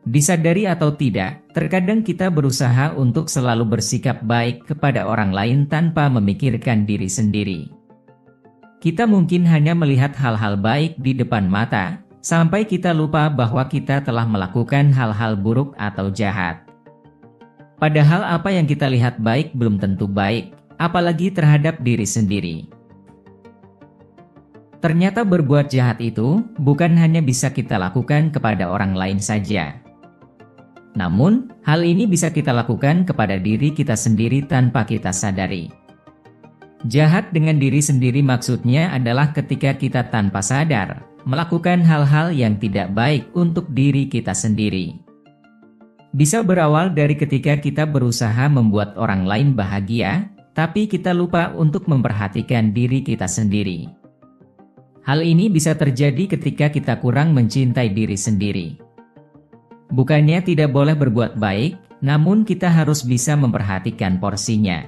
Disadari atau tidak, terkadang kita berusaha untuk selalu bersikap baik kepada orang lain tanpa memikirkan diri sendiri. Kita mungkin hanya melihat hal-hal baik di depan mata, sampai kita lupa bahwa kita telah melakukan hal-hal buruk atau jahat. Padahal apa yang kita lihat baik belum tentu baik, apalagi terhadap diri sendiri. Ternyata berbuat jahat itu bukan hanya bisa kita lakukan kepada orang lain saja. Namun, hal ini bisa kita lakukan kepada diri kita sendiri tanpa kita sadari. Jahat dengan diri sendiri maksudnya adalah ketika kita tanpa sadar melakukan hal-hal yang tidak baik untuk diri kita sendiri. Bisa berawal dari ketika kita berusaha membuat orang lain bahagia, tapi kita lupa untuk memperhatikan diri kita sendiri. Hal ini bisa terjadi ketika kita kurang mencintai diri sendiri. Bukannya tidak boleh berbuat baik, namun kita harus bisa memperhatikan porsinya.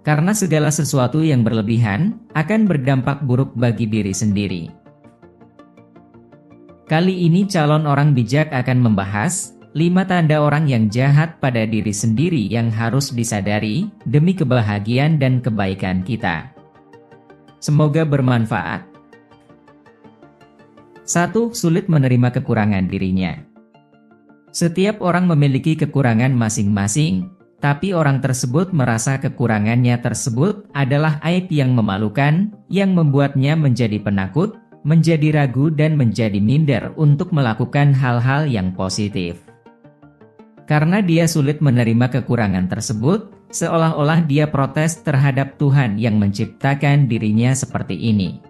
Karena segala sesuatu yang berlebihan akan berdampak buruk bagi diri sendiri. Kali ini calon orang bijak akan membahas 5 tanda orang yang jahat pada diri sendiri yang harus disadari demi kebahagiaan dan kebaikan kita. Semoga bermanfaat. 1. Sulit menerima kekurangan dirinya. Setiap orang memiliki kekurangan masing-masing, tapi orang tersebut merasa kekurangannya tersebut adalah aib yang memalukan, yang membuatnya menjadi penakut, menjadi ragu dan menjadi minder untuk melakukan hal-hal yang positif. Karena dia sulit menerima kekurangan tersebut, seolah-olah dia protes terhadap Tuhan yang menciptakan dirinya seperti ini.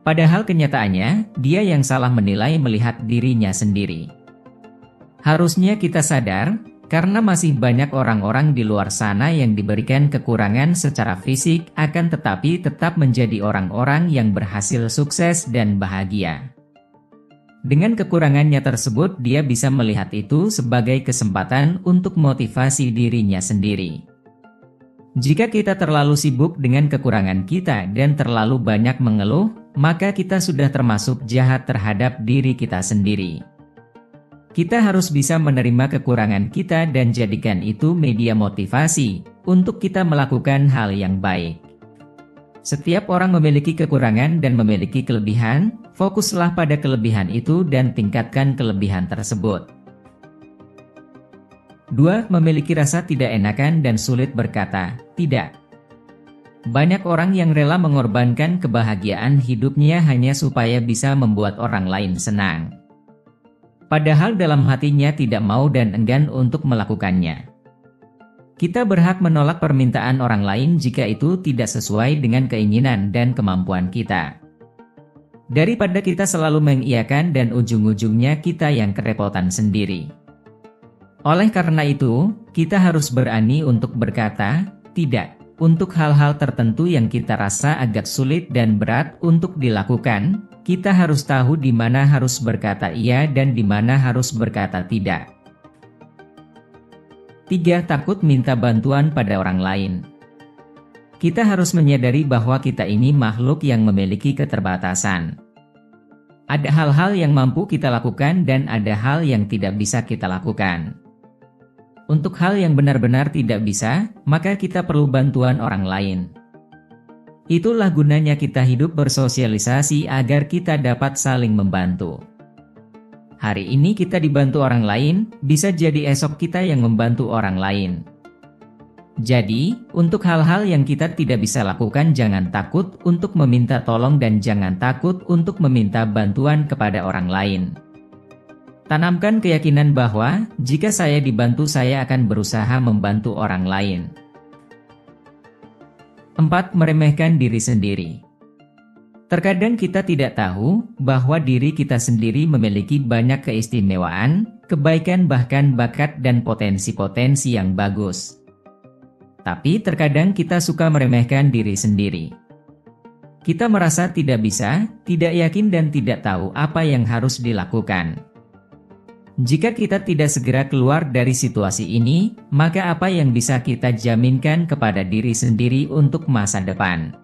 Padahal kenyataannya, dia yang salah menilai melihat dirinya sendiri. Harusnya kita sadar, karena masih banyak orang-orang di luar sana yang diberikan kekurangan secara fisik akan tetapi tetap menjadi orang-orang yang berhasil sukses dan bahagia. Dengan kekurangannya tersebut, dia bisa melihat itu sebagai kesempatan untuk motivasi dirinya sendiri. Jika kita terlalu sibuk dengan kekurangan kita dan terlalu banyak mengeluh, maka kita sudah termasuk jahat terhadap diri kita sendiri. Kita harus bisa menerima kekurangan kita dan jadikan itu media motivasi untuk kita melakukan hal yang baik. Setiap orang memiliki kekurangan dan memiliki kelebihan, fokuslah pada kelebihan itu dan tingkatkan kelebihan tersebut. 2. Memiliki rasa tidak enakan dan sulit berkata, tidak. Banyak orang yang rela mengorbankan kebahagiaan hidupnya hanya supaya bisa membuat orang lain senang. Padahal dalam hatinya tidak mau dan enggan untuk melakukannya. Kita berhak menolak permintaan orang lain jika itu tidak sesuai dengan keinginan dan kemampuan kita. Daripada kita selalu mengiyakan dan ujung-ujungnya kita yang kerepotan sendiri. Oleh karena itu, kita harus berani untuk berkata, tidak, untuk hal-hal tertentu yang kita rasa agak sulit dan berat untuk dilakukan. Kita harus tahu di mana harus berkata iya dan di mana harus berkata tidak. 3. Takut minta bantuan pada orang lain. Kita harus menyadari bahwa kita ini makhluk yang memiliki keterbatasan. Ada hal-hal yang mampu kita lakukan dan ada hal yang tidak bisa kita lakukan. Untuk hal yang benar-benar tidak bisa, maka kita perlu bantuan orang lain. Itulah gunanya kita hidup bersosialisasi agar kita dapat saling membantu. Hari ini kita dibantu orang lain, bisa jadi esok kita yang membantu orang lain. Jadi, untuk hal-hal yang kita tidak bisa lakukan jangan takut untuk meminta tolong dan jangan takut untuk meminta bantuan kepada orang lain. Tanamkan keyakinan bahwa, jika saya dibantu saya akan berusaha membantu orang lain. 4. Meremehkan diri sendiri. Terkadang kita tidak tahu bahwa diri kita sendiri memiliki banyak keistimewaan, kebaikan bahkan bakat dan potensi-potensi yang bagus. Tapi terkadang kita suka meremehkan diri sendiri. Kita merasa tidak bisa, tidak yakin dan tidak tahu apa yang harus dilakukan. Jika kita tidak segera keluar dari situasi ini, maka apa yang bisa kita jaminkan kepada diri sendiri untuk masa depan?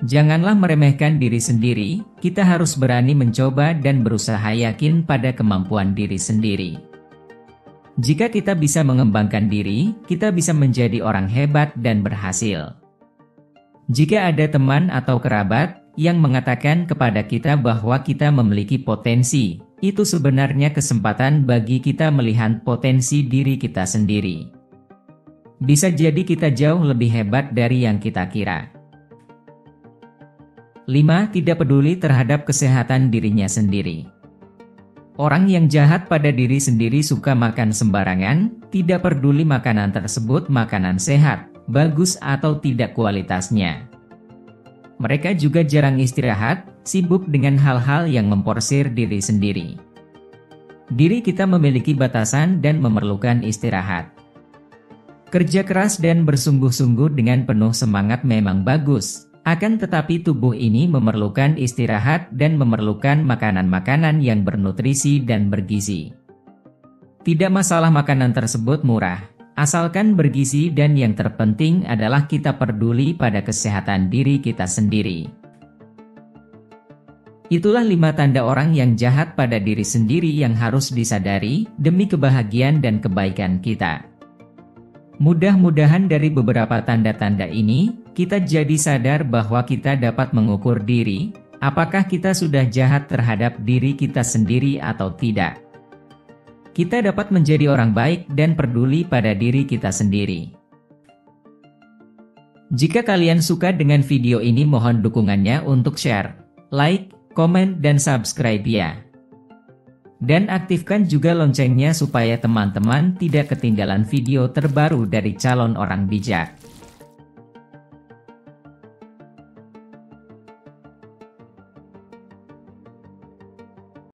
Janganlah meremehkan diri sendiri, kita harus berani mencoba dan berusaha yakin pada kemampuan diri sendiri. Jika kita bisa mengembangkan diri, kita bisa menjadi orang hebat dan berhasil. Jika ada teman atau kerabat yang mengatakan kepada kita bahwa kita memiliki potensi, itu sebenarnya kesempatan bagi kita melihat potensi diri kita sendiri. Bisa jadi kita jauh lebih hebat dari yang kita kira. 5. Tidak peduli terhadap kesehatan dirinya sendiri. Orang yang jahat pada diri sendiri suka makan sembarangan, tidak peduli makanan tersebut makanan sehat, bagus atau tidak kualitasnya. Mereka juga jarang istirahat, sibuk dengan hal-hal yang memporsir diri sendiri. Diri kita memiliki batasan dan memerlukan istirahat. Kerja keras dan bersungguh-sungguh dengan penuh semangat memang bagus. Akan tetapi tubuh ini memerlukan istirahat dan memerlukan makanan-makanan yang bernutrisi dan bergizi. Tidak masalah makanan tersebut murah, asalkan bergizi dan yang terpenting adalah kita peduli pada kesehatan diri kita sendiri. Itulah 5 tanda orang yang jahat pada diri sendiri yang harus disadari demi kebahagiaan dan kebaikan kita. Mudah-mudahan dari beberapa tanda-tanda ini, kita jadi sadar bahwa kita dapat mengukur diri, apakah kita sudah jahat terhadap diri kita sendiri atau tidak. Kita dapat menjadi orang baik dan peduli pada diri kita sendiri. Jika kalian suka dengan video ini, mohon dukungannya untuk share, like, komen, dan subscribe ya. Dan aktifkan juga loncengnya supaya teman-teman tidak ketinggalan video terbaru dari Calon Orang Bijak.